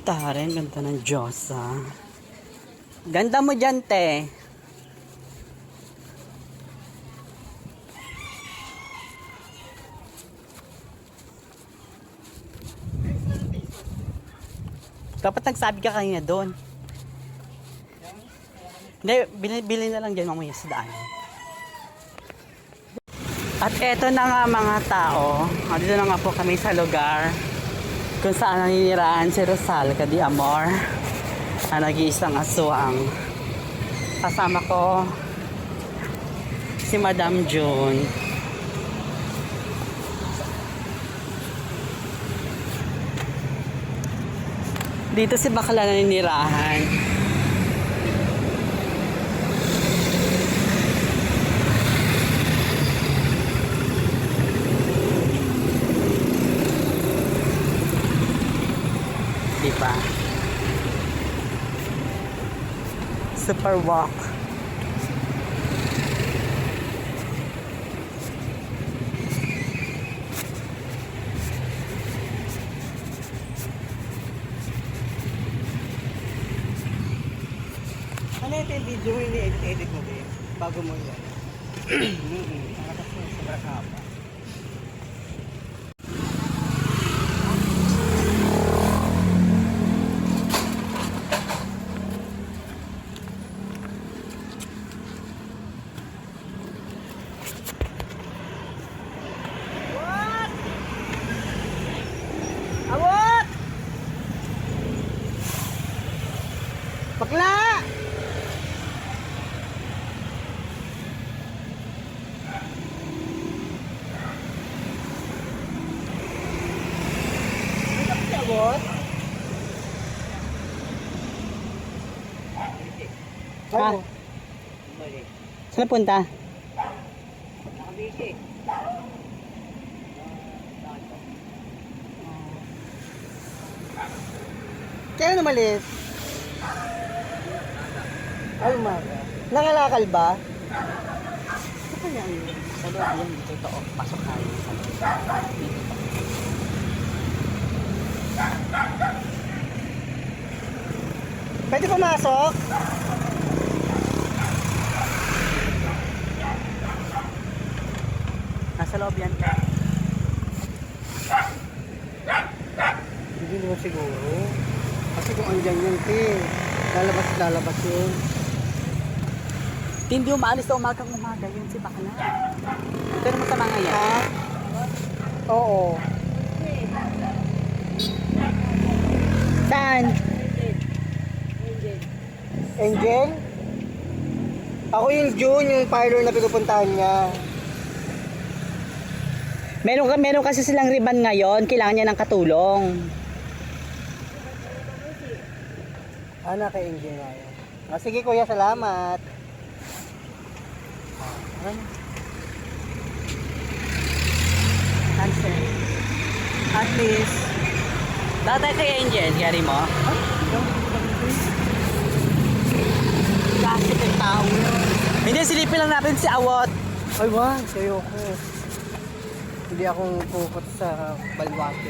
Taren, ganda ng Diyosa. Ganda mo dyan, te. Dapat nagsabi ka kanina doon. Hindi, bili na lang dyan mamaya sa daan. At eto na nga mga tao. Dito na nga po kami sa lugar kung saan naninirahan si Rosal Cadi Amor na nag-iisang aswang. Kasama ko si Madam June. Dito si Bakla naninirahan. Diba? Super walk. Ano ito yung video mo ini-edit mo din? Bago mo yan. Nakakas mo sa brakapa. Awot! Bakla! Awot? Ha? Saan punta? Nakabisi. Kaya umalis? Ay, umaga. Nangalakal ba? Ito pa yan. Sa loob yan. Dito ito. Pasok tayo. Dito. Pwede pumasok? Nasa loob yan. Hindi naman siguro. Kasi kung andyan yun, lalabas yun. Hindi umaalis sa umagang umaga yun si Bakla. Pero masama nga yan. Ha? Oo. Saan? Angel? Ako yung June, yung parlor na pinupuntahan niya. Meron kasi silang riban ngayon. Kailangan niya ng katulong. Kay Angel nga yun. Sige kuya, salamat. Cancel. At least. Datay kay Angel. Yari mo? Kasi kay tao yun. Hindi, silipin lang natin si Awot. Ay, wag. Sayo ko. Hindi ako pukot sa balwate.